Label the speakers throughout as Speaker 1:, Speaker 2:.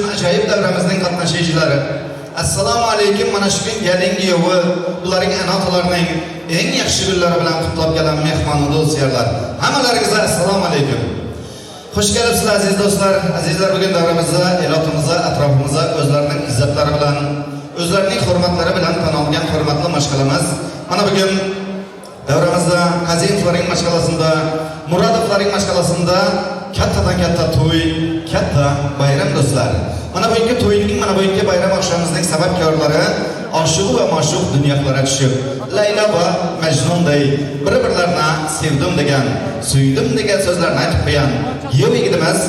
Speaker 1: üçün acayip davramızın qatnaşıcıları. Assalamu aleykum, mana şu gün gəlin giyovi, bunların anatalarının en yaxşı günləri bilan qutlab gelen mehmonu dostlarlar. Hammalarınıza assalamu aleykum. Hoş gelipsizler aziz dostlar. Azizler, bugün davramızda, elatımıza, atrafımıza özlerinin izzetleri bilan, özlerinin hürmetleri bilan tanalgan hürmetli maşgalamiz. Mana bugün davramızda Kaziyevlerin maşgalasında, Muradovların maşgalasında kattadan katta to'y, katta bayram dostlar. Mana bugünkü to'yning, mana bugünkü bayram akşamımızning sababkorlari aşığı ve maşuq dunyolara tushib, Layla va Majnunday bir-birlarini sevdim degan, suydim degan so'zlarni aytib qo'ygan yov yigitimiz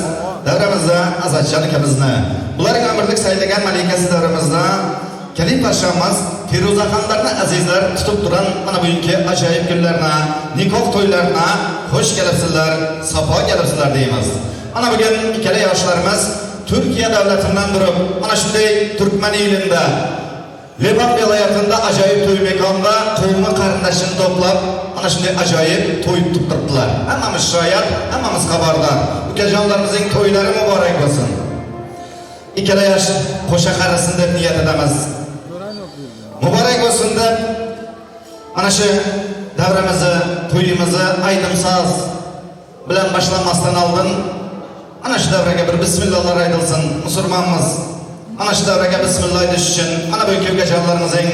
Speaker 1: davramizda Azatjon akamizni, bularning amirlik saylagan malikasi davramizda Kalim Paşamız Firuzaxonlarni azizlar tutib turan mana bugünkü ajoyib kunlarni, nikoh to'ylarına hoş gelipsizlar, safo gelipsizlar deymiz. Ana bugün ikkala yoshlarimiz Türkiye devletinden durup, ana shunday Türkmen ilinde, Levan vilayetinde acayip to'y mekonda qavmi qarindoshini to'plab, ana shunday acayip to'y tutturdular. Hammamiz shoyat, hammamiz xabardor. Ukajonlarimizning to'ylari muborak bo'lsin. Ikkala yosh qo'sha qarasin deb niyat etamiz. Muborak bo'lsin deb ana shu davramizni, to'yimizni aytimsoz bilan boshlanmasdan oldin ana shu davraga bir bismillahlar aytilsin. Musulmonmiz. Ana shu davraga bismillah deyish uchun, ana bu ukajonlarimizning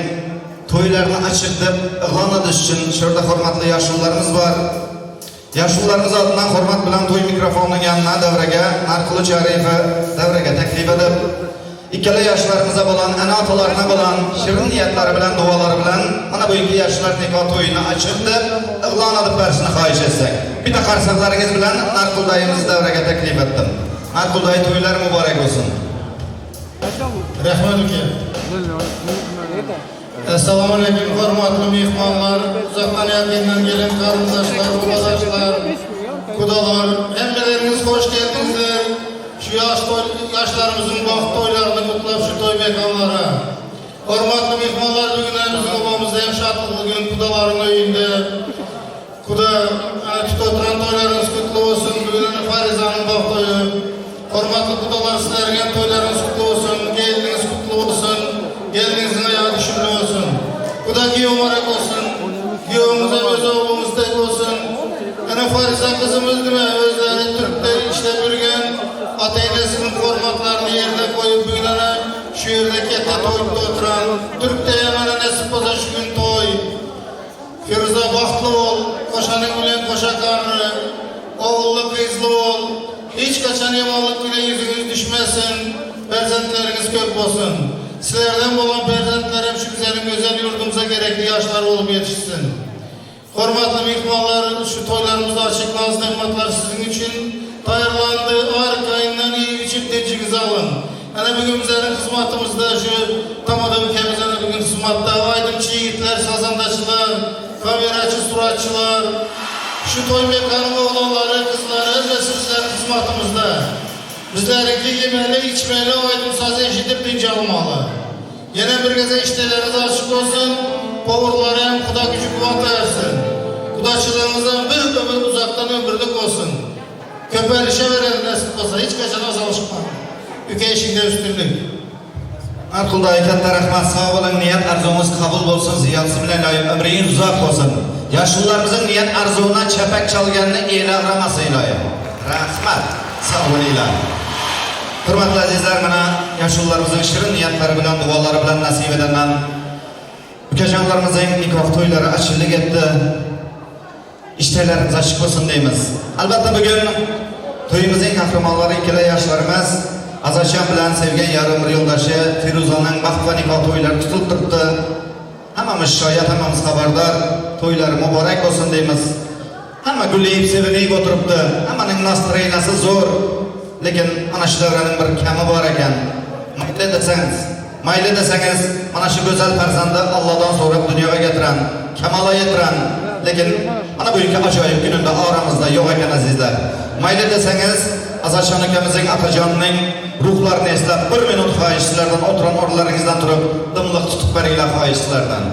Speaker 1: to'ylarini açık deb e'lon etish uchun shurda hurmatli yoshlarimiz bor. Yoshlarimiz oldidan hurmat bilan to'y mikrofonining yanına davraga Narquluch Arifi davraga taklif edib, ikkala yoshlarimiz bilan, ana otalarına bilan shirin niyatlari bilan, duolari bilan ana bu ikki yoshlar nikoh to'yini açık deb e'lon etib berishni xohish etsak. Bitta qarsaqlaringiz bilan Narquldayimizni davraga taklif etdim. Narqulday to'ylari muborak bo'lsin.
Speaker 2: Rahmat uka. Assalomu alaykum hurmatli mehmonlar, uzoqdan yaqindan kelgan qarindoshlar, o'g'illar, xudolar, hammalarınız hoş geldingizlar. Şu yoshlarımızın vaqt to'ylarini qutlab shu to'y mekonlari. Hurmatli mehmonlar, bugun bizning obamizda ham shodlik bugun xudolarning uyida. Xudo tutotan to'ylarimiz qutlab olsun. Bugun Farizaning vaqt to'yi. Hurmatli xudolar, sizlarga to'ylaringiz qutlab olsun, geldiniz qutlab olsun. Geldinizin ayağı düşünme olsun. Xudo giyomarak olsun. Giyomuzda öz oğlumuzdek olsun. Ana Farisa kızımız değil mi? Özleri Türk'te işlep yürüyen ata-enesinin formatlarını yerine koyup büyülene şu yerde kete toyda oturan Türk'te yemene nasip olsa şu gün toy. Firuza baktlı ol. Koşanın bilen koşa karnı. Oğullu kızlı ol. Hiç kaçan yamanlık bile yüzünüz düşmesin. Perzentleriniz kök olsun. Sizlerden olan perzentlerim şu güzel yurdumuza gerekli yaşlar olup yetişsin. Hürmetli mihmanlar, şu toylarımızda açıklanız nehmatlar sizin için tayarlandı. Arkayından iyi biçip tecrübenizi alın. Yani bugün bizlerin hizmetimizde şu tamada ülkemizde bugün hizmette aydınçı yiğitler, sazandaşılar, kameraçı, suratçılar, şu toy mekanı oğlanları, kızları, elbette sizlerin hizmetimizde. Bizlerinki yemeli, içmeli, aydın sazı eşitip dinci almalı. Yine bir geze işleriniz açık olsun, povurları hem kuda gücü kuvvet versin. Kudaçılığınızdan bir ömür uzaktan ömürlük olsun. Köperişe veren nasip olsa hiç kaçan azalışma. Ülke işinde üstünlük.
Speaker 1: Narqulday katta rahmat, sağ olun, niyat arzunuz kabul olsun, ziyatsı bilen layık, ömrünüz uzak olsun. Yaşlılarımızın niyat arzuuna çepek çalganını eğlenraması ilayım. Rahmat, sağ olun ilayım. Hürmetli azizler, mana yaşlılarımızın şirin niyatları bilen, duaları bilen nasip edenden ukajonlarimizning nikoh to'ylari açıllık etti. İşlerimiz açık olsun deymiz. Albatta bugün to'yimizning qahramonlari ikkala yoshlarimiz Azatjon bilan sevgan yarim bir yo'ldoshi Firuzaning vaqt va nikoh to'ylari tutilib turibdi. Hammamiz shoyat, hammamiz xabardor. To'ylari muborak bo'lsin deymiz. Hamma gullayib, sevinib o'tiribdi. Hammaning nastroyeniyasi zo'r. Lekin ana shu davraning bir kami bor ekan. Mayli desangiz, mana shu go'zal farzandi Allohdan so'rab dunyoga keltiran, kamolga yetiran, lekin ana bu ajoyib kununda oramizda yo'q ekan azizlar. Mayli desangiz, Azatjon akamizning otajonining ruhlarini eslab bir minut xohish sizlardan o'tiran o'rnlaringizdan turib, dimliq tutib beringlar xohish sizlardan.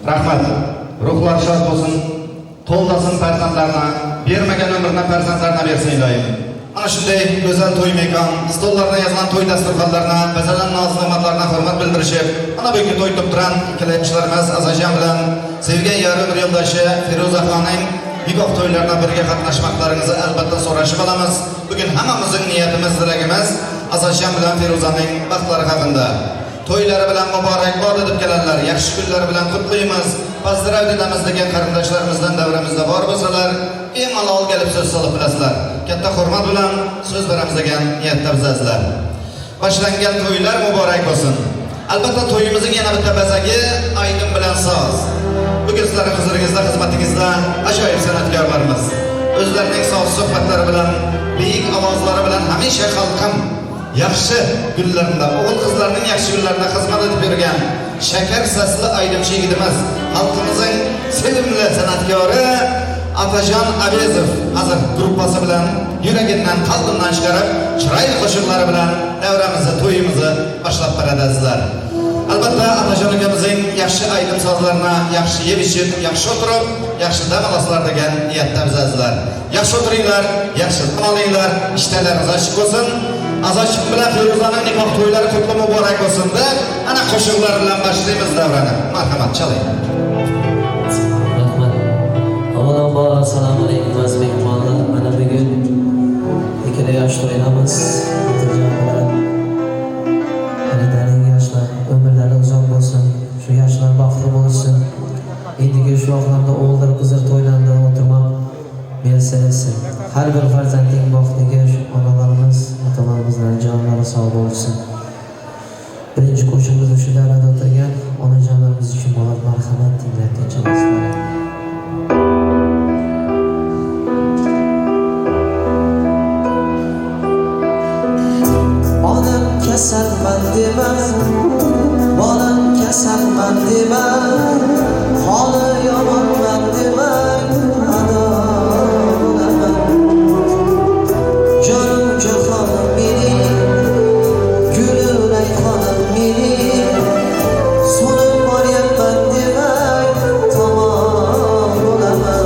Speaker 1: Rahmat. Ruhlar şad olsun. Toldasın farzandlarına, bermegen ömrüne farzandlarına versin ilayim. Ana shunday go'zal to'y mekan, stollarda yazılan to'y dasturxonlarına, bazalan noz-ne'matlarına hurmat bildirishib, ana bugungi to'y toptiran ikkala yoshlarimiz Azajon bilan sevgan yarim bir yo'ldoshi Feruzaxoning nikoh to'ylarida birga qatnashmoqlaringizni albatta so'rashib olamiz. Bugun hammamizning niyatimiz, tilagimiz Azajon bilan Feruzaning baxtlari haqida. To'ylari bilan muborakbod edib kelanlar, yaxshi kunlar bilan qutlaymiz. Pozdrav edamiz degan qarindoshlarimizdan davramizda bor bo'lsalar, bemalol kelib so'z solib bilasizlar. Katta hurmat bilan so'z beramiz degan niyatda bizlar. Boshlangan to'ylar muborak bo'lsin. Albatta to'yimizning yana bitta bazagi Aydin bilan soz. Bugun sizlarning huzuringizda, xizmatingizda ajoyib san'atkorlarimiz o'zlarining soz suhbatlari bilan, buyuk ovozlari bilan hamisha xalqim yaxshi kunlarida, o'g'il qizlarning yaxshi kunlarida xizmat etib bergan shakar sasli Aydimchi yigitimiz, xalqimizning sevimli san'atkori Atajon Avezov hozir gruppasi bilan yuragidan, qalbimdan chiqarib, chiroyli qo'shiqlari bilan davramizni, to'yimizni boshlab beradizlar. Albatta Atajon akamizning yaxshi Aydim sozlarini yaxshi yeb ichib, yaxshi o'tirib, yaxshi dam olasizlar degan niyatda bizlar. Yaxshi o'tiringlar, yaxshi dam olinglar, ishlaringiz ochiq bo'lsin. Azajon bilan Feruzaning nikoh to'ylari qutlug' muborak bo'lsin deb, ana qo'shiqlar bilan boshlaymiz davrani. Marhamat, chaling.
Speaker 3: Rahmat. Avvalambor assalomu alaykum aziz mehmonlar. Mana bugun ikkala yosh to'yamiz. Xotirjam bilan xaridorning yoshlar umrlari uzoq bo'lsin. Shu yoshlar baxtli bo'lsin. Endigi shu vaqtlarda o'g'illar qizlar to'ylarida o'tirmoq bersin. Har bir farzandning baxtiga shu onalarimiz, otalarimizning jonlari sog' bo'lsin. Birinchi qo'shig'imiz shu davrada o'tirgan onajonlarimiz uchun bo'lib marhamat tinglab tinchalaysizlar. Onam kasalman dema, bolam kasalman dema, holi yomonman dema, ado bo'laman. Jonim jahonim mening, gulim rayhonim mening, so'nib boryapman demak, tamom bo'laman.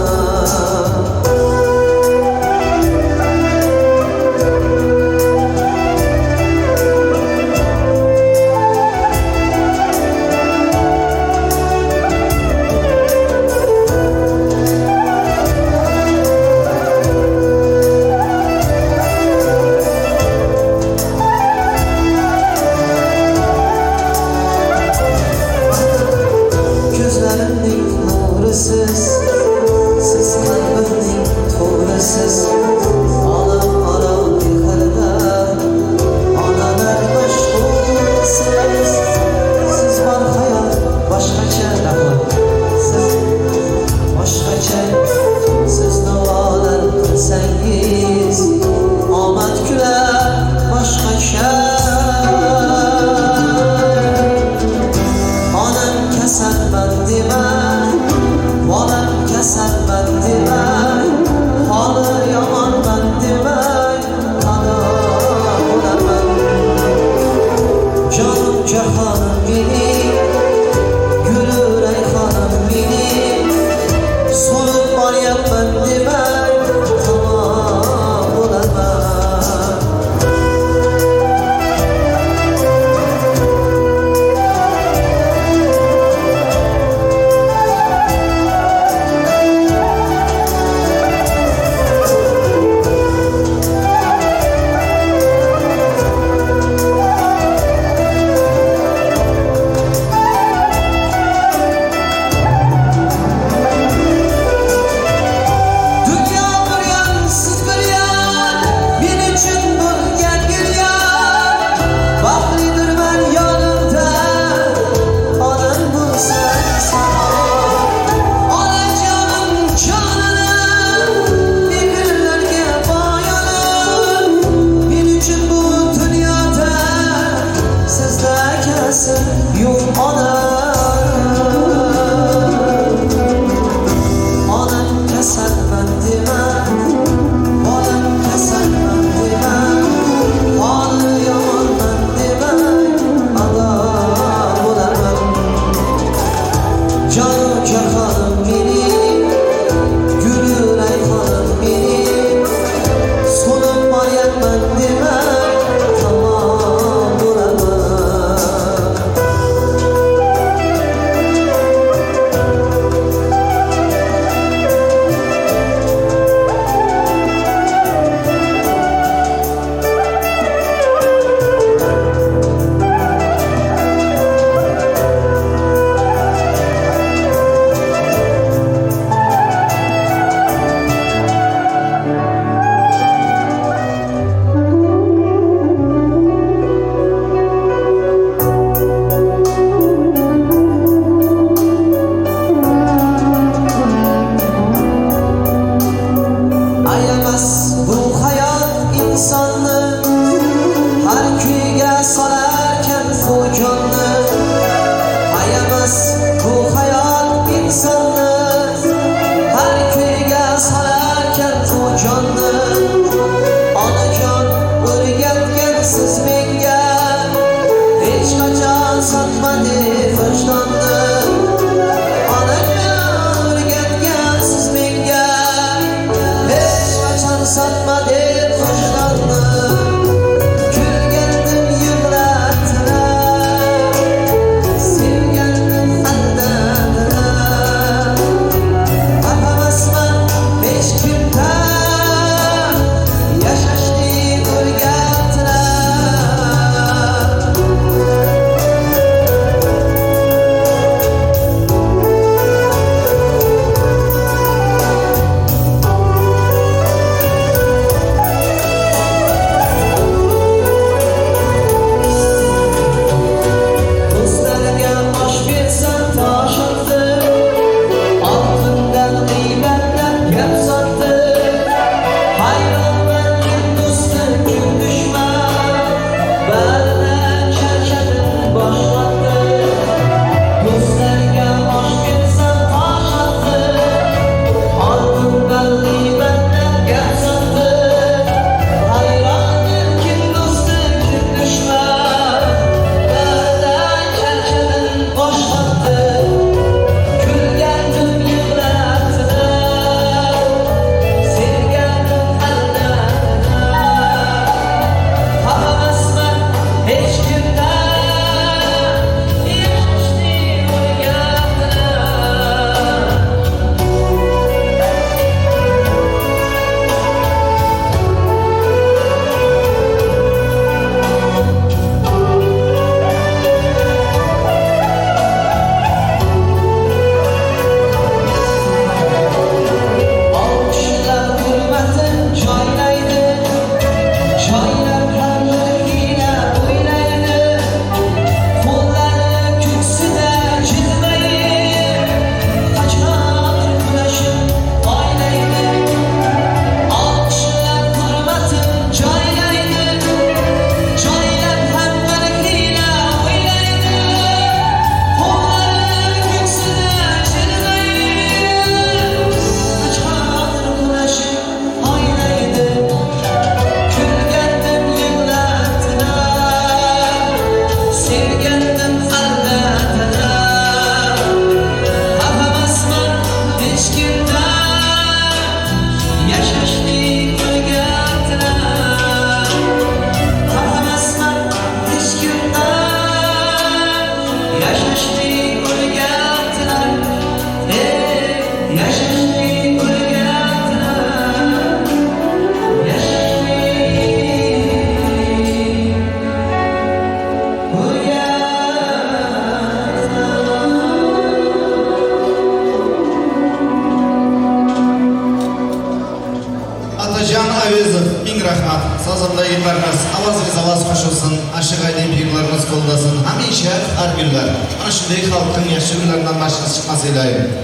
Speaker 1: Sazımda yıllarınız, avazınız avaz koşulsun, aşık aydın büyükleriniz koldasın, hamisha har günler. Ana shunday halkın yaşı günlerinden başınız çıkmasıyla.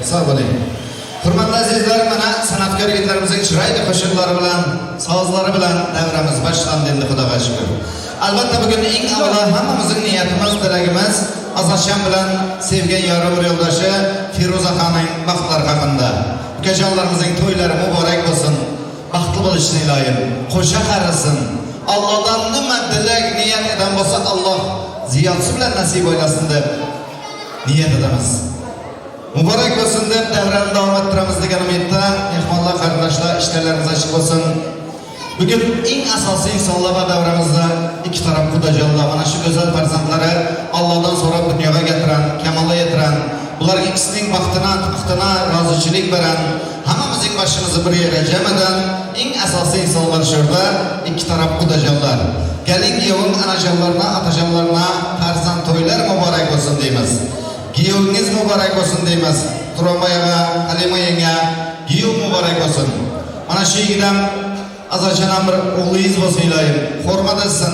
Speaker 1: Sağ olun. Hurmatli azizlar, mana sanatkor yigitlarimizning chiroyli qo'shiqlari bilan, sozlari bilan davramiz boshlandi endi Xudoga shukr. Albatta bugun eng avvalo hammamizning niyatimiz, tilagimiz Azatjon bilan sevgan yori bir yo'ldoshi Feruzaxonning baxtlari haqida. Ukajonlarimizning to'ylari muborak bo'lsin. Baxtli bo'lishni iloyim. Qo'sha qarisin. Allohdan nima dilak niyat edan bo'lsa Alloh ziyodasi bilan nasib aylasin deb niyat edamiz. Muborak bo'lsin deb davrani davom ettiramiz degan umidda mehmonlar, qarindoshlar, ishlarimiz ochiq bo'lsin. Bugun eng asosiy insonlar davramizda ikki taraf xudojonlar, mana shu go'zal farzandlari Allohdan so'rab dunyoga keltiran, kamolga yetiran, bularga ikkisining baxtına rozichilik beran, hammamizning başımızı bir yere cemadan eng asosiy insonlar shurda ikki taraf xudojonlar. Gelin kuyoving anajonlarına, atajonlarına farzand to'ylar muborak bo'lsin deymiz. Giyovingiz muborak bo'lsin deymiz. Turobayaga, Halima yenga giyov muborak bo'lsin. Mana shu yigitdan Azatjon bir o'g'lingiz bo'lsin iloyim. Hurmat etsin.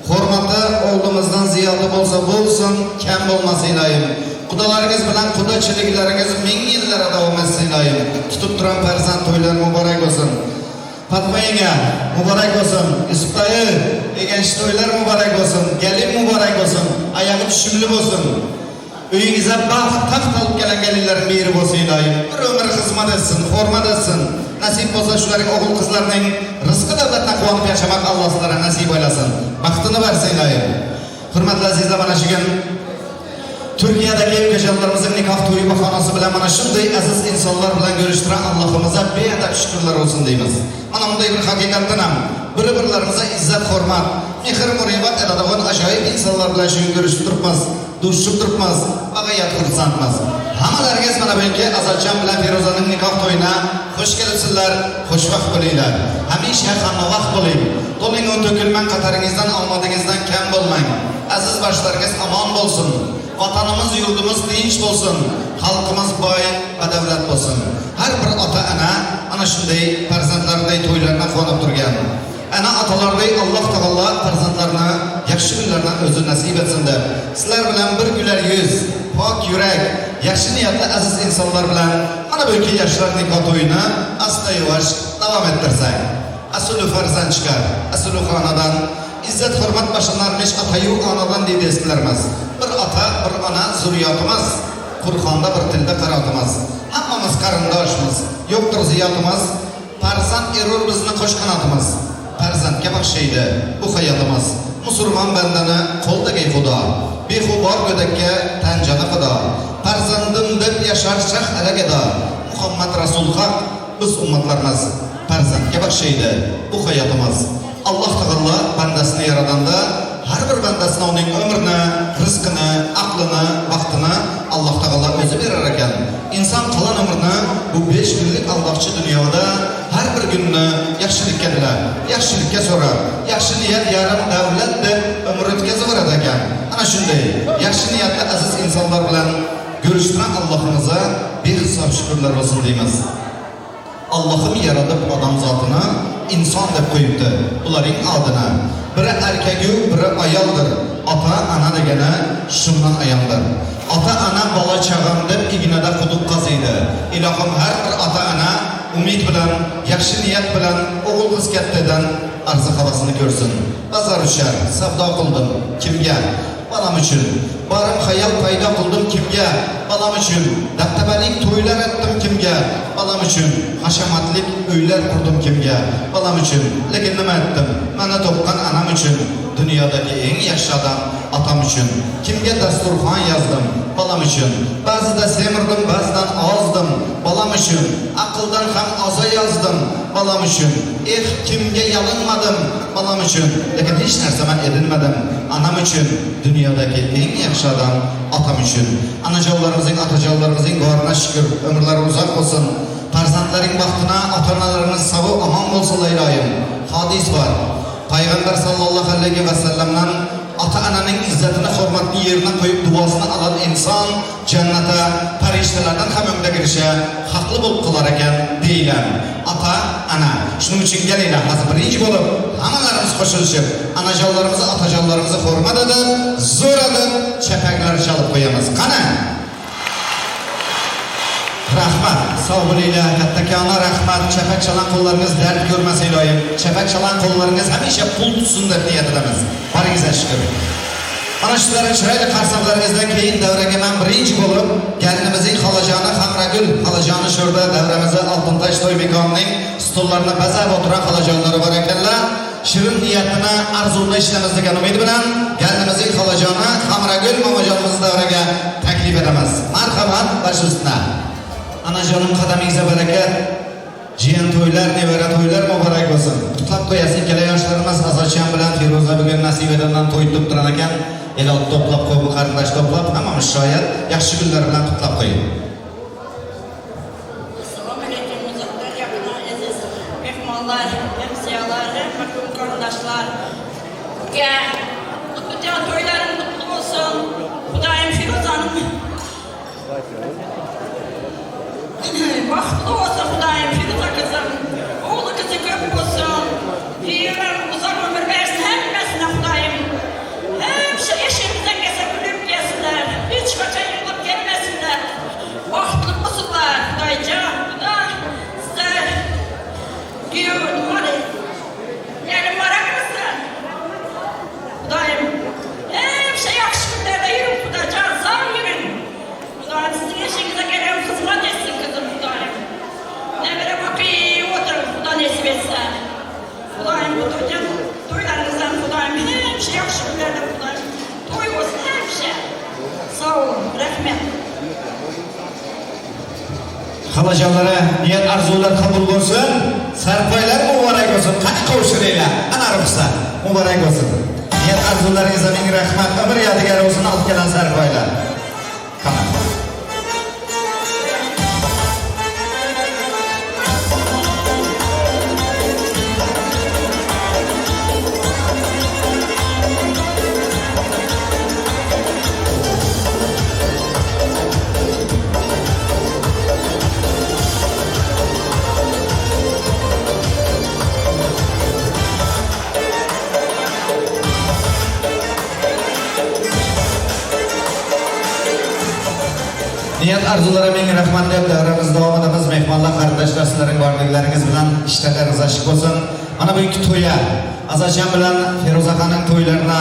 Speaker 1: Hurmati o'g'limizdan ziyoda bo'lsa bo'lsin, kam bo'lmasin iloyim. Qudolarınız bilan qudochiliklaringiz ming yillar davom etsin iloyim. Tutib turan farzand to'ylar muborak bo'lsin. Fatma yenga muborak bo'lsin. Yusuf dayı degan to'ylar muborak bo'lsin. Gelin muborak bo'lsin. Oyog'i tushimli bo'lsin. Uyingizga baxt, taxt olib kelgan gelinlerin biri bo'lsin iloyim. Bir umr xizmat etsin, hurmat etsin. Nasib bo'lsa shularning o'g'il qizlarining rizqi davlatdan quvonib yashamak Alloh sizlarga nasib aylasin. Baxtini bersin iloyim. Hurmatli azizlar, mana shu kun Türkiye'deki evkecanlarımızın nikah toyu bahanası bilen mana şunday aziz insanlar bilen görüştüren Allah'ımıza beyadak şükürler olsun deyimiz. Mana bunday bir hakikatten ham bir-birlerimize izzet, hurmat, mehr, muribat edadigan ajoyib insanlar bilen şunu görüşüp durupmaz, duruşup durupmaz, bagayat xursandmaz. Hammalarınız mana belki Azatcan bilen Firuza'nın nikah toyuna hoş gelipsizler, hoşvaqt bo'linglar. Hamisha hammavaqt bo'ling. To'ling o to'kilman qataringizdan olmadingizdan kam bo'lmang. Aziz başlarınız aman bo'lsin. Vatanımız, yurdumuz tinch bo'lsin. Xalqimiz boy, badavlat bo'lsin. Har bir ota-ana ana shunday farzandlariday to'ylarga qonib turgan. Ana atalarday Alloh taolo farzandlarni yaxshi kunlardan o'zi nasib etsin deb. Sizlar bilan bir güler yüz, pok yurak, yaxshi niyatli aziz insonlar bilan mana bu iki yoshlar nikoh to'yini asta yavaş davom ettirsak. Asulu farzand chiqar, asulu xonadan İzzet hürmet başlanarmış atayu anadan deydi eskilerimiz. Bir ata, bir ana zürriyatımız. Kur'an'da bir tilde karatımız. Hammamız karındaşımız. Yoktur ziyatımız. Farzand erur bizni koş kanatımız. Farzandga bakşeydi bu hayatımız. Musulman bendeni kolda gey Xudo. Behubar gödekke tencana Xudo. Farzandım deb yaşar şah elegeda. Muhammed Resul Hak biz ummatlarımız. Farzandga bakşeydi bu hayatımız. Allah Teala bandasını yaradanda her bir bandasına onun ömrünü, rızkını, aklını, vaktini Allah Teala özü verir eken. İnsan kalan ömrünü bu 5 günlük Allahçı dünyada her bir gününü yaxşılıkka diler, yaxşılıkka sorar. Yaxşı niyet yarım devlet de ömür ötkezi var eken. Ana şunday, yaxşı niyetli aziz insanlar bilen görüştüren Allah'ımıza bir hesap şükürler olsun deyimiz. Allah'ım yaratıp adam zatını insan deb koyuptu. Buların adına. Biri erkek, biri ayaldır. Ata, ana degene şundan ayandır. Ata, ana bala çağam deb ignede kuduk kazıydı. İlahım her bir ata, ana umid bilen, yaxşı niyet bilen, oğul kız ketteden arzı havasını görsün. Bazar uçar, savda kıldım. Kimge? Balam için. Barım hayal payda kıldım kimge? Balam için. Daktabelik toylar ettim kimge? Balam için. Haşamatlik öyler kurdum kimge? Balam için. Lekin nima ettim? Bana topkan anam için. Dünyadaki en yaşlı adam atam için. Kimge dasturxon yazdım? Balam için. Bazıda semirdim, bazıdan azdım. Balam için. Akıldan ham aza yazdım. Balam için. Kimge yalınmadım? Balam için. Lekin hiç narsa ben edinmedim. Anam için. Dünyadaki en yaşlı adam atam için. Anacalarımızın, atacalarımızın varına şükür. Ömürleri uzak olsun. Farzandların vaktına, atanalarınız sabı aman olsun ilayim. Hadis var. Peygamber sallallahu aleyhi ve sellem'den ata-ananın izzetini, hürmetini yerine koyup duasını alan insan cennete, periştelerden hem önde girişe haklı bulup kılar eken değilim. Ata-ana. Şunun için gelin hazır birinci bulup analarımız koşuluşup anacalarımızı, atacalarımızı hürmet edip, zor edip, çepekleri çalıp koyamız. Kana? Rahmat, sağ oluyla, kattakana rahmat, çepek çalan kollarınız dert görmez ilayim. Çepek çalan kollarınız hemişe pul tutsun deb niyet edemiz. Barınıza şükür. Ana şunların çıraylı karsamlarınızdan keyin devrege ben birinci bulup, gelinimizin Xalacanı Xamragül, Xalacanı şurada devremizi Altıntaş toy mekanının stollarına bezab oturan Xalacanları var ekenler. Şirin niyetine arzunda işlemizdiken umid bilen, gelinimizin Xalacanı Xamragül mamacanımızı devrege teklif edemez. Marhaban, baş üstüne. Anacanım kademize bereket, cihan toylar, nevere toylar mübarek olsun. Tutlap koyasın, kele yaşlarımız Azatcan bilen Firuza bugün nasip edenden toy tutturan eken, el alt toplap koy, bu kardeş toplap, ama şayet yaxşı günler bilen tutlap koyun.
Speaker 4: Assalamu alaikum, uzaklar, yakına, aziz mehmanlar, hemsiyalar, merhum kardeşler. Bütün toyların kutlu olsun. Hudayim Firuza'nın vakti olsa Hudayim Firuza kızım, oğlu kızı köp olsun, diyorum uzak ömür versin hepsine Hudayim. Hepsi eşimizden gelse gülüp gelsinler, hiç kaçan yılıp gelmesinler. Vakti olsunlar Hudaycan, Huday, sizler diyorum hadi. Yani merak mısın? Hudayim, hepsi yakşı günlerde yürüm Hudaycan, sağ yürün. Hudayim sizin eşinize gelen kızma desin kızım Hudayim. Ne böyle bakayım,
Speaker 1: Xalacanlara niyet arzular kabul olsun. Sarpaylar mübarek olsun. Qani kavuşuruyla. Anarımsa mübarek olsun. Niyet arzularınıza ming rahmat. Ömür yadigarı olsun. Alıp gelen sarpaylar. Tamam. Niyet arzulara ming rahmat deb davramiz davom etamiz. Mehmonlar, qarindoshlar, sizlarning borliklaringiz bilan ishtalaringiz ochiq bo'lsin. Mana bu ikki to'ya Azajon bilan Feruzaxonning to'ylarına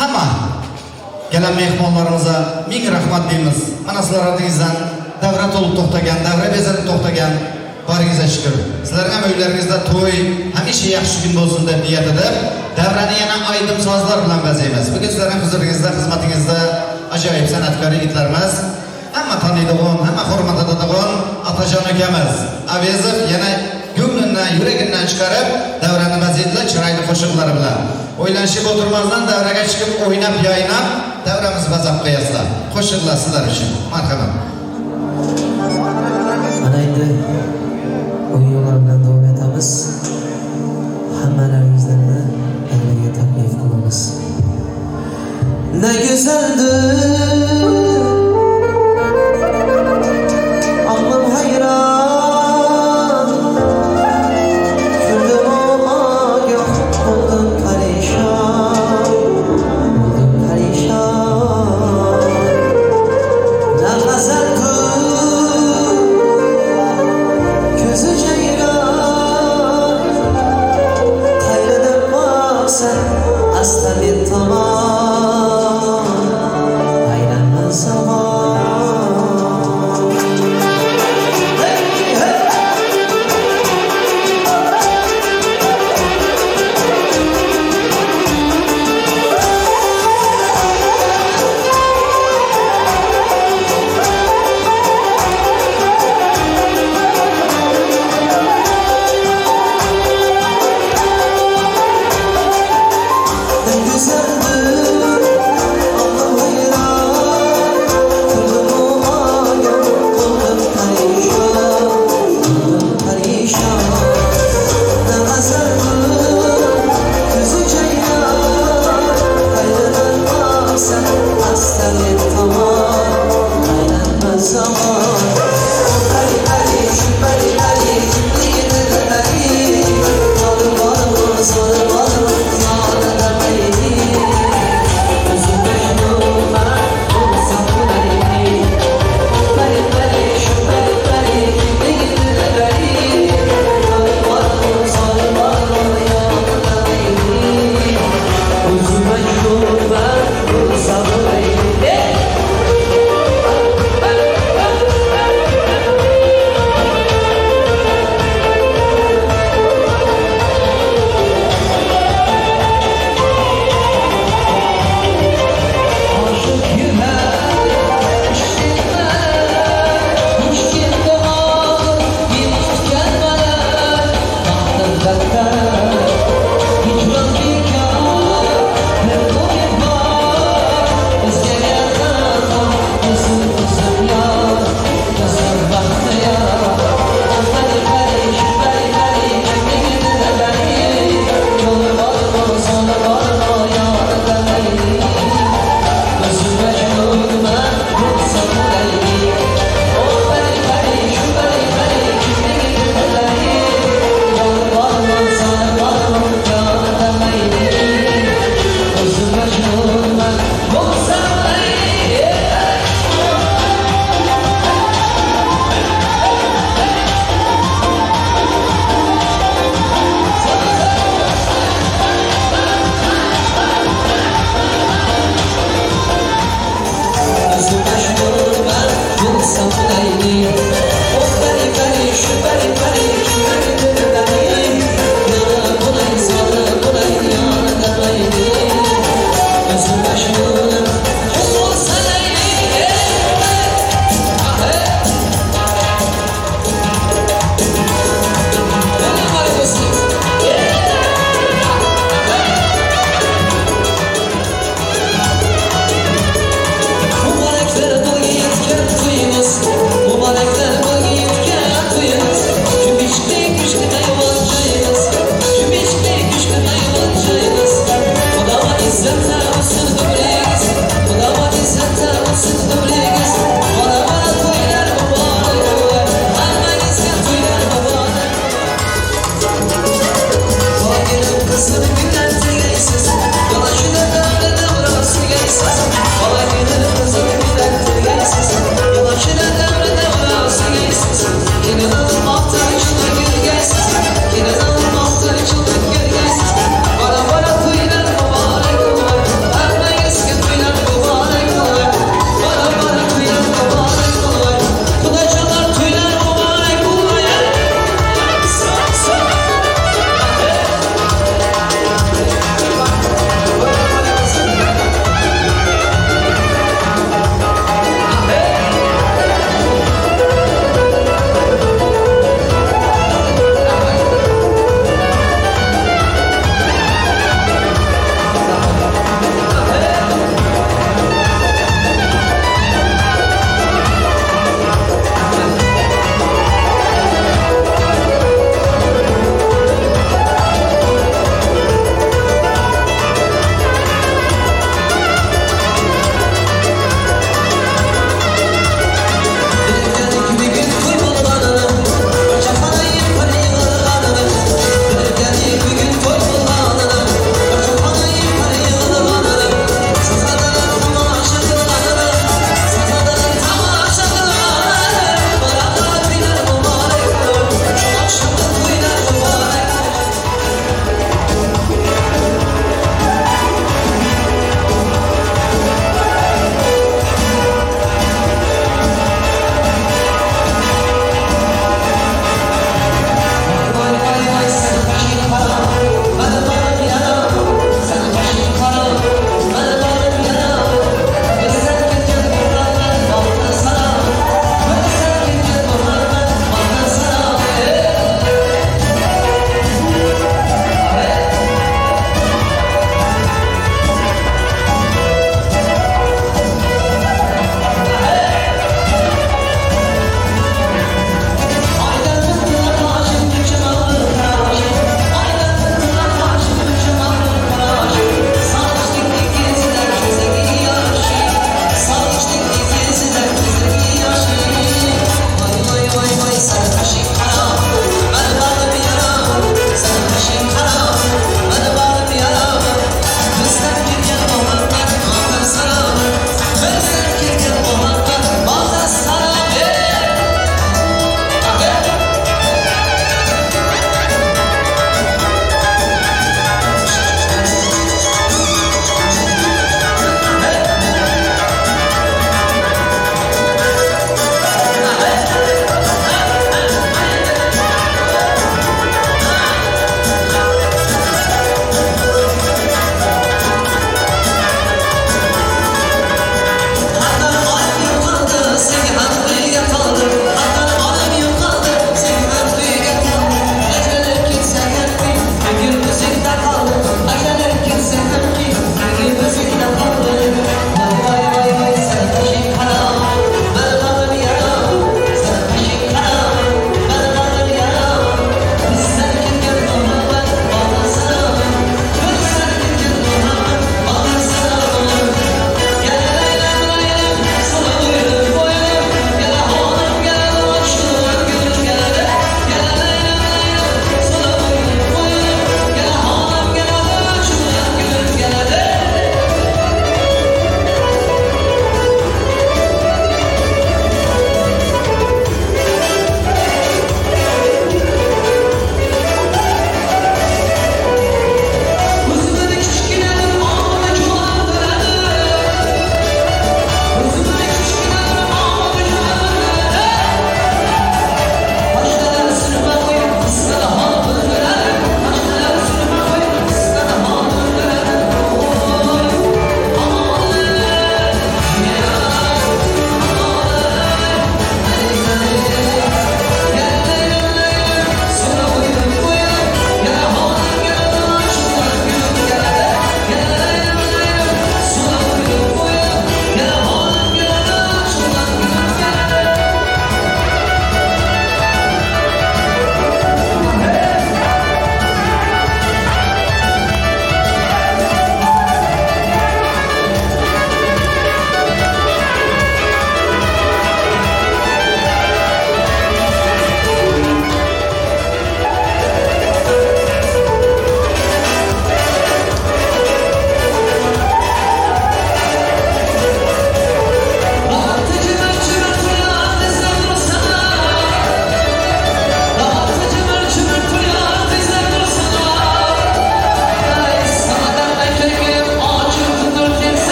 Speaker 1: hamma gelen mehmonlarimizga ming rahmat deymiz. Mana sizlar ortingizdan davra to'lib to'xtagan, davra bezalib to'xtagan baringizga shukr. Sizlarga ham uylaringizda to'y hamisha yaxshi kun bo'lsin deb niyat edib, davrani yana aydim sozlar bilan bezaymiz. Bugun sizlarning huzuringizda, xizmatingizda ajoyib san'atkor yigitlarimiz, hamma taniydigan, hamma hurmat etadigan Atajon akamiz Avezov yana ko'nglidan, yuragidan chiqarib davrani vaziyatlar chiroyli qo'shiqlari bilan o'ylanishib o'tirmasdan davraga chiqib o'ynab, yaynab davramizni bazab qo'yasizlar. Qo'shiqlar sizlar uchun. Marhamat.
Speaker 3: Mana endi o'yin yo'llari bilan davom etamiz. Hammalaringizdan davraga taklif qilamiz. Ne güzeldir aklım hayran, kürdüm ama yok, oldum perişan, oldum perişan. Ne gazeldir gözü ceylan, kaybedim bak sen hasta bir tamam.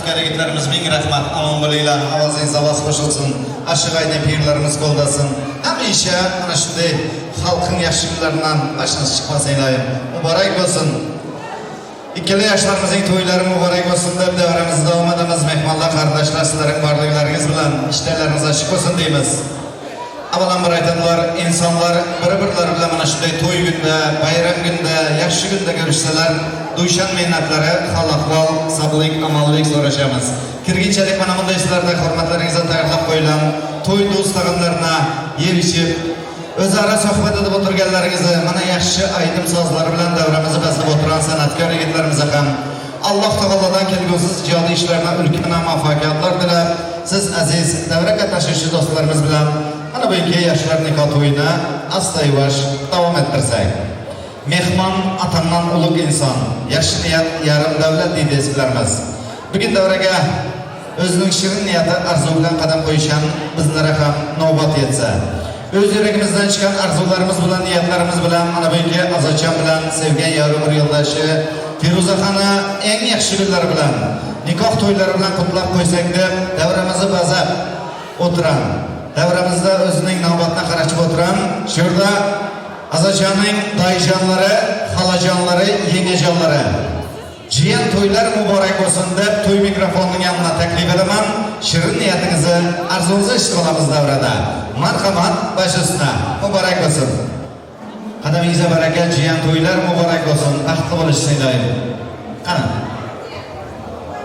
Speaker 1: hareketlerimiz bin rahmat. Aman boluyla avazınız avaz koşulsun. Aşık aydan pirlerimiz koldasın. Hamisha ana shunday halkın yaşlılarından başınız çıkmasın ilayim. Mübarek olsun. İkkili yaşlarımızın toylары mübarek olsun deb davramizni davom etamiz. Mehmonlar, qardoshlar, sizlarning borliklaringiz bilan ishlarimiz ochiq bo'lsin deymiz. Avvalambor aytadilar, insonlar bir-birlari bilan mana shunday to'y kunda, bayram kunda, yaxshi kunda ko'rishsalar, duyshan mehnatlari hal-ahvol, sog'lik, amonlik so'rashamiz. Kirginchalik mana bunday ishlarda hurmatlaringizga tayyorlab qo'yilgan to'y do'stlarına yeyishib, o'zaro suhbat edib o'tirganlaringizni mana yaxshi aytim sozlari bilan davramizni baslab o'tirgan san'atkor yigitlarimizga ham Alloh taolodan kelgusiz ijodiy ishlarga ulkan muvaffaqiyatlar tilab, siz aziz davra qatnashuvchi do'stlarimiz bilan mana bu ikki yoshlar nikoh to'yini asta-yavaş davom ettirsak. Mehmon atamdan ulug' inson, yaxshi niyat yarim davlat deydi eskilarimiz. Bugun davraga o'zining shirin niyati arzu bilan qadam qo'yishan bizlarga ham navbat yetsa. Öz yüreğimizden çıkan arzularımız bilan, niyatlarımız bilan, mana bu ikki Azatjon bilan sevgan yarim bir yo'ldoshi Firuza xona eng yaxshi kunlari bilan, nikoh to'ylari bilan qutlab qo'ysak deb davramizni bazab o'tiran, davramizda o'zining navbatdan qarashib o'tiran, shu yerda Azatjonning dayjonlari, xolajonlari, yengejonlari jiyan to'ylar muborak bo'lsin deb to'y mikrofonining yanına taklif etaman. Shirin niyatingizni, arzungizni eshitib olamiz davrada. Marhamat, baş üstüne. Mübarek olsun. Qadamingizga baraka, jiyan to'ylar muborak bo'lsin. Baxtli bo'lishni ilayim. Qani.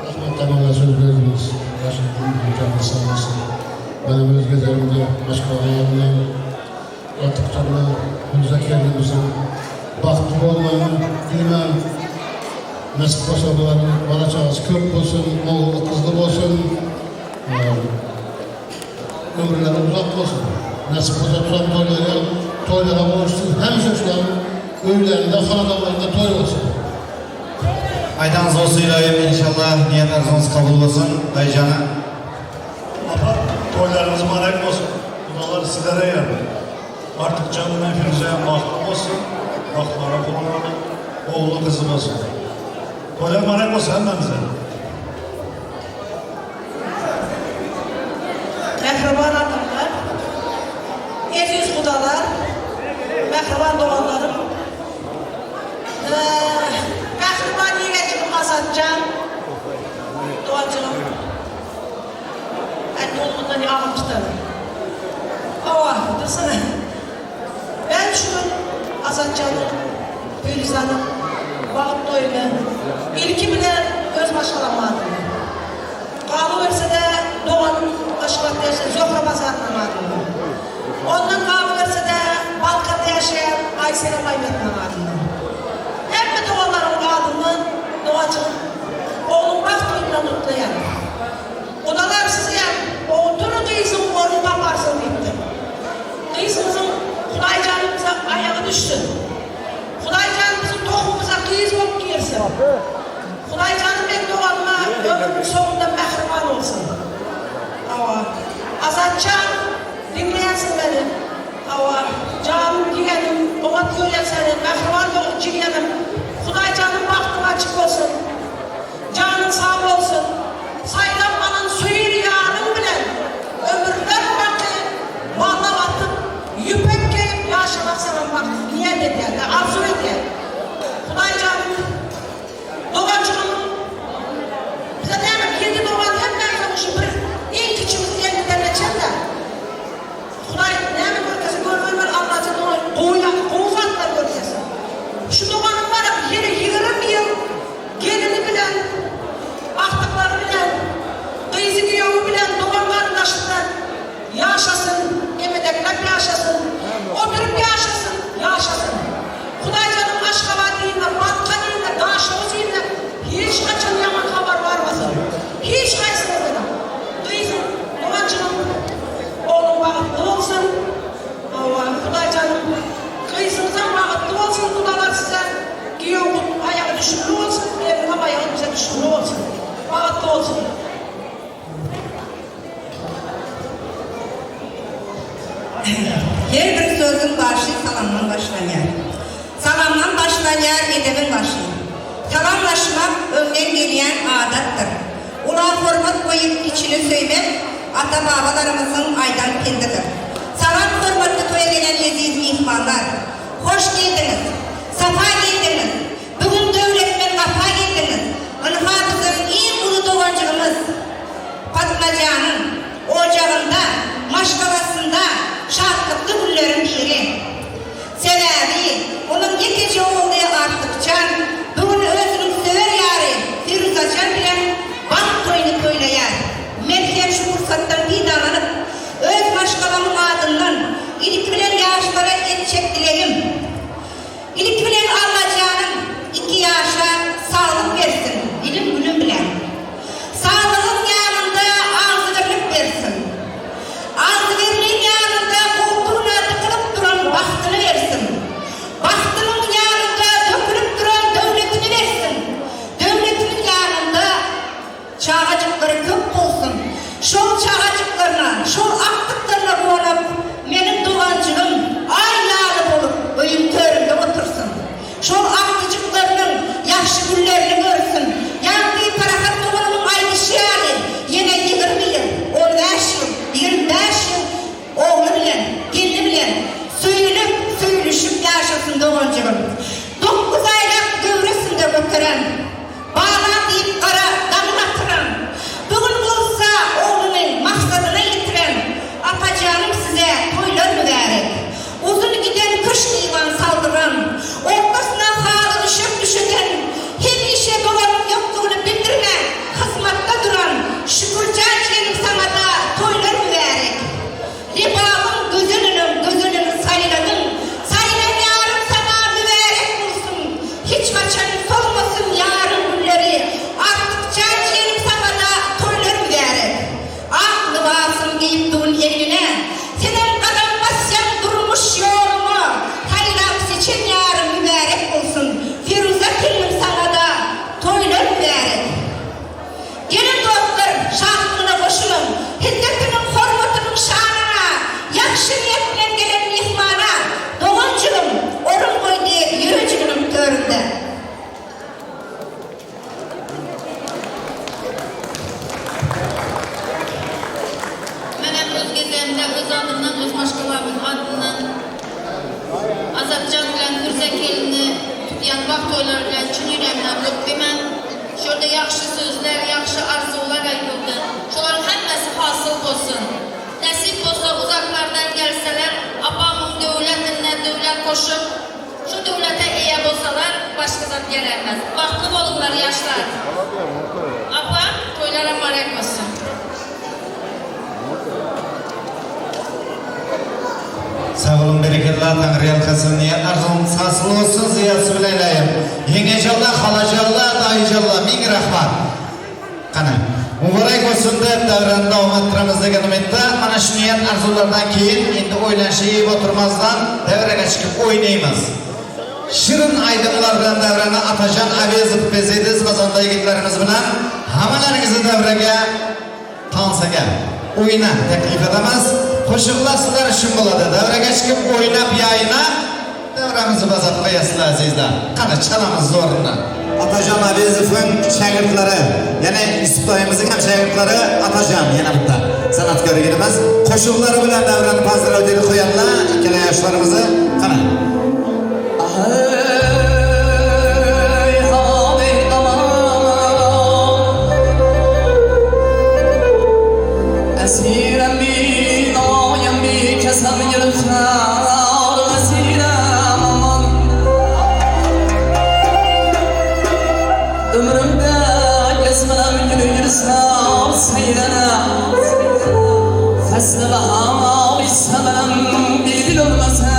Speaker 2: Rahmat tamoyil so'zlaringiz. Yaxshi sağ olasın. Benim özgürlerimde başkalarına artıklarına müzakerimizin baxtli olmayı bilmem. Nasip olsalarının bana çağız köp olsun, oğlu kızlı olsun. Ömürleri uzak olsun. Nasip olsa tutan toylara oluşsun. Hem çocukların öylerinde, hanadalarında toy olsun.
Speaker 1: Aydanız olsun ilayim. İnşallah niyet arzunuz kabul olsun. Dayıcanı.
Speaker 5: Apa, toylarınız mübarek olsun. Dualar sizlere yardım. Artık canına Firuze'ye mahkum olsun. Mahkumlara kullanmalı. Oğlu kızım olsun. Toylar mübarek olsun hemen bize.
Speaker 4: Mehriban adamlar, aziz kudalar, mehriban doğanlarım, mehriban yiğetim Azatjon, doğacığım, ben yolundan almıştım. Ama dursana, ben şu Azatjon'un, Firuza'nın, Bağıt toyunu, ilki bile öz başalamadım. Kalıverse de Doğan'ın aşılat derse Zöhra Bazar'ın ondan kalıverse de Balkan'da yaşayan Aysel'e Maybet'in adını. Hem de Doğan'ların adını Doğacığım, oğlum bak toyundan mutlayan. Odalar size oturun kıyısın orun taparsın deyipti. Kıyısımızın Kudaycan'ımıza ayağı düşsün. Kudaycan'ımızın tohumumuza kıyız olup girsin. Kudaycan'ım ben Doğan'ıma ömrümün sonunda mehriban olsun. Azatjon, dinleyensin beni. Canım yeğenim, oğat gören seni, mehriban doğru yeğenim. Kudaycan'ın bahtım açık olsun. Canın sağ olsun. Saylanmanın suyunu yarın bilen. Ömürler bakı, bağlam atıp, yüpek gelip yaşamak sana baktı. Niyet eder, arzu eder. Kudaycan'ım, Doğacığım, bize demek 7 Doğan hemen konuşup ilk içimizi yeniden geçen de Kuday ne mi görkesi görmüyor Allah'ın kovuzatlar görkesi. Şu Doğan'ın var ya yeri 20 yıl gelini bilen, ahtıkları bilen, kıyızı giyovu bilen Doğan'ların taşından yaşasın, emedekler yaşasın, oturup yaşasın, yaşasın. Kudaycan'ın aşk havadiyinde, batka deyinde, daşlığı deyinde hiç kaçan yaman haber varmasın. Hiç kaysın edin. Kıyızın, Doğancığım, oğlum bağıtlı olsun. Kudaycan'ım, kıyısınızdan bağıtlı olsun. Kudalar size giyoğun ayağı düşünlü olsun. Evin ayağı bize düşünlü olsun. Bağıtlı olsun.
Speaker 6: Her bir sözün başı salamdan başlanır. Salamdan başlanır edebin başı. Salamlaşmak önden gelen adattır. Ula hormat koyup içini söymek ata babalarımızın aydan kendidir. Salam hormatlı toya gelen leziz mihmanlar. Hoş geldiniz. Safa geldiniz. Bugün devletmen kafa geldiniz. Anhadızın en ulu doğancığımız Fatmacan'ın ocağında, maşkalasında şartlıklı günlerin biri. Sebebi, onun yeteci oğlu arttıkça bugün özünün söver yarı Firuzacan bilen bak toyunu toylayar. Melkem şu fırsattan faydalanıp öz maşkalamın adından ilik bilen yaşlara edecek dileyim. İlik bilen Allah'canım 2 yaşa sağlık versin, ilim gülüm bilen. Sağlığın yanında ağzı verip versin. Ağzı vermeyin yanında koltuğuna tıkılıp duran bahtını versin. Bahtının yanında dökülüp duran devletini versin. Devletinin yanında çağacıkları köp olsun. Şol çağacıklarına, şol aktıklarına boğulup benim doğancığım ay yağlı olup oyun töründe otursun. Şol aktıcıklarının yakşı günlerini görsün. Yandığı parahat doğanımın aydı şiali yine 20 yıl, 15 yıl, 25 yıl oğlu bilen, gelini bilen söylüşüp yaşasın doğancığım. 9 aylık gövresinde götüren, bağlan deyip kara damın atıran, bugün bulsa oğlunun maksadına yitiren, apacağım size toylar mübarek. Uzun giden kış divan saldıran, ortasına halı düşüp düşüten, hem işe babanın yokluğunu bildirme, hizmette duran, şükürcan canım sana da toylar mübarek. Ribabın gözünün sayıladın, sayılan yarın sana mübarek bulsun, hiç kaçan solmasın yarın günleri, artık can canım sana da toylar mübarek. Aklı basın giyip duğun eline, senin kadar basyan durmuş yolumu, hayrat seçen yarın mübarek olsun, Firuze kellim sana da toylar mübarek. Gelin dostlar, şahlığına koşulun, hiddetinin, hormatının şanına, yakşı niyetle gelen mihmana, doğancığım, orun koydu yürücünün töründe.
Speaker 7: Mənim öz gezəmdə, öz adımdan, öz maşqalarımın adından Azadcan bilən Firuze kelini yanbaq toylar bilən çün yüreğimdən Rübbimən şurada yaxşı sözlər, yaxşı arzular ayıldı. Şunların həmməsi hasıl olsun. Nəsib olsa uzaqlardan gəlsələr, apamın dövlətinə dövlət qoşub, şu dövlətə eyə bolsalar, başqa zat gələnməz. Vaxtlı olurlar yaşlar. Apa, toylara marək olsun.
Speaker 1: Sağ olun, bereketler, Tanrı yalkasın, niyetlerin sasıl olsun, ziyası bileylayım. Yengecallah, halacallah, dayıcallah, min rahmat. Kana, mübarek olsun da davran davam ettiramızda gelmekte, ana şu niyet arzulardan keyin, indi oylanşayıp oturmazdan, devreye çıkıp oynayımız. Şirin aydınlar bilen devrene Atacan Abezov Bezediz mazanda yigitlerimiz bilen, hamalarınızı devreye tansaga, oyuna teklif edemez. Qo'shiqlar sizlar uchun bo'ladi. Davraga chiqib o'ynab yayinab, davramizni bazab qo'yasizlar azizlar. Qani chalamiz zo'rini. Atajon Abezovning shogirdlari, ya'ni Yusuf doyimizning ham shogirdlari Atajon yana bitta san'atkor yigitimiz qo'shiqlari bilan davrani pazdiraydi qo'yadilar. Ikkala yoshlarimizni qani.
Speaker 8: Ömrümde gezmem gülür sağ seyrene Fesli ve hava istemem bir dil olmasın